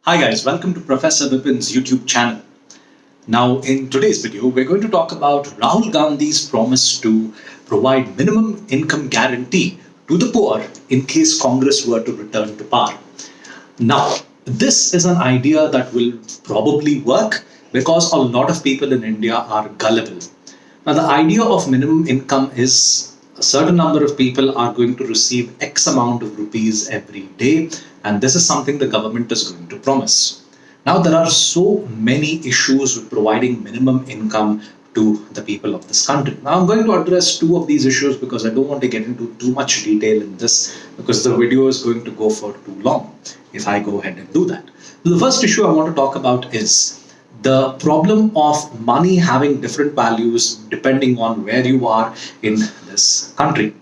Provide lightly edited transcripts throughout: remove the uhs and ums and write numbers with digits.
Hi guys, welcome to Professor Vipin's YouTube channel. Now in today's video, we're going to talk about Rahul Gandhi's promise to provide minimum income guarantee to the poor in case Congress were to return to power. Now, this is an idea that will probably work because a lot of people in India are gullible. Now, the idea of minimum income is a certain number of people are going to receive X amount of rupees every day, and this is something the government is going to promise. Now, there are so many issues with providing minimum income to the people of this country. Now, I'm going to address two of these issues because I don't want to get into too much detail in this because the video is going to go for too long if I go ahead and do that. So the first issue I want to talk about is the problem of money having different values depending on where you are in this country.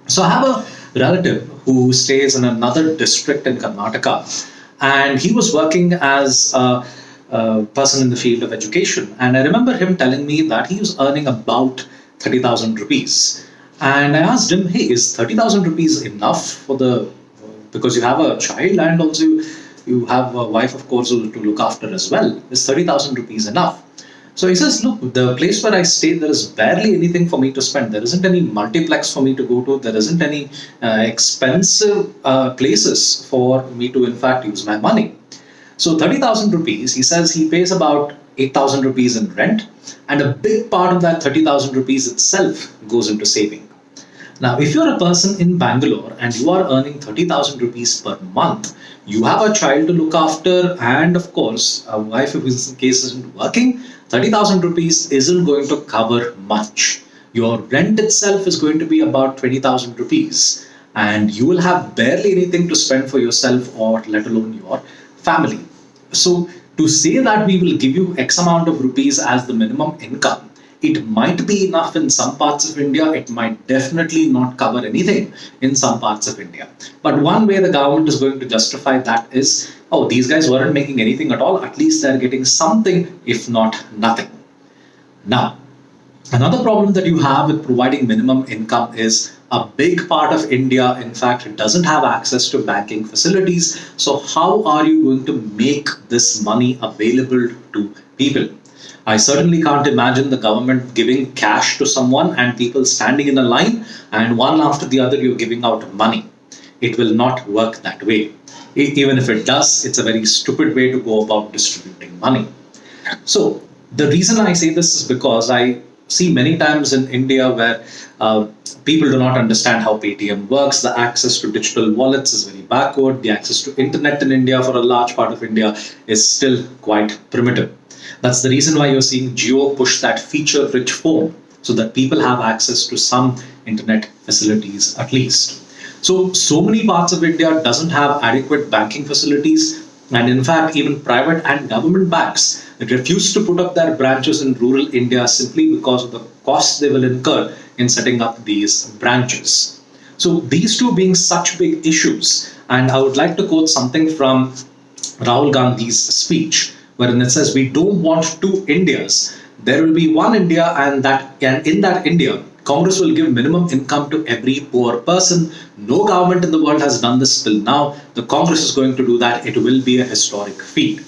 So I have a relative who stays in another district in Karnataka, and he was working as a person in the field of education. And I remember him telling me that he was earning about 30,000 rupees. And I asked him, hey, is 30,000 rupees enough for because you have a child and also you have a wife, of course, to look after as well. Is 30,000 rupees enough? So he says, look, the place where I stay, there is barely anything for me to spend. There isn't any multiplex for me to go to. There isn't any expensive places for me to, in fact, use my money. So 30,000 rupees, he says he pays about 8,000 rupees in rent, and a big part of that 30,000 rupees itself goes into saving. Now, if you're a person in Bangalore and you are earning 30,000 rupees per month, you have a child to look after, and of course, a wife who in case isn't working, 30,000 rupees isn't going to cover much. Your rent itself is going to be about 20,000 rupees, and you will have barely anything to spend for yourself or let alone your family. So, to say that we will give you X amount of rupees as the minimum income, it might be enough in some parts of India. It might definitely not cover anything in some parts of India. But one way the government is going to justify that is, oh, these guys weren't making anything at all. At least they're getting something, if not nothing. Now, another problem that you have with providing minimum income is a big part of India, in fact, it doesn't have access to banking facilities. So how are you going to make this money available to people? I certainly can't imagine the government giving cash to someone and people standing in a line and one after the other you're giving out money. It will not work that way. Even if it does, it's a very stupid way to go about distributing money. So the reason I say this is because I see many times in India where people do not understand how Paytm works. The access to digital wallets is very backward. The access to internet in India for a large part of India is still quite primitive. That's the reason why you're seeing Jio push that feature-rich phone so that people have access to some internet facilities at least. So many parts of India doesn't have adequate banking facilities, and in fact, even private and government banks refuse to put up their branches in rural India simply because of the costs they will incur in setting up these branches. So these two being such big issues, and I would like to quote something from Rahul Gandhi's speech, wherein it says, we don't want two Indias. There will be one India, and in that India, Congress will give minimum income to every poor person. No government in the world has done this till now. The Congress is going to do that. It will be a historic feat.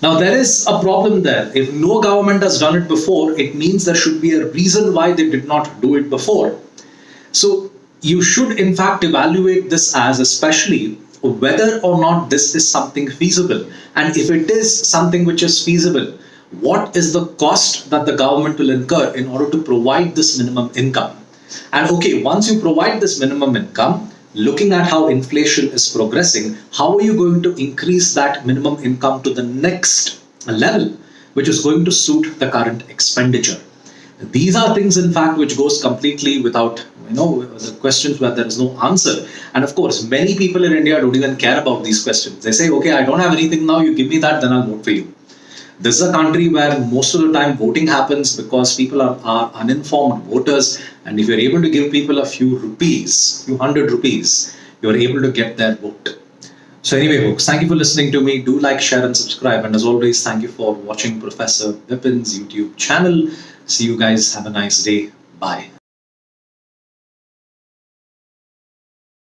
Now, there is a problem there. If no government has done it before, it means there should be a reason why they did not do it before. So you should, in fact, evaluate this as especially whether or not this is something feasible. And if it is something which is feasible, what is the cost that the government will incur in order to provide this minimum income? And okay, once you provide this minimum income, looking at how inflation is progressing, how are you going to increase that minimum income to the next level, which is going to suit the current expenditure? These are things, in fact, which goes completely without, the questions where there is no answer. And of course, many people in India don't even care about these questions. They say, okay, I don't have anything now, you give me that, then I'll vote for you. This is a country where most of the time voting happens because people are uninformed voters. And if you're able to give people a few hundred rupees, you're able to get their vote. So anyway, folks, thank you for listening to me. Do like, share, and subscribe. And as always, thank you for watching Professor Vipin's YouTube channel. See you guys. Have a nice day. Bye.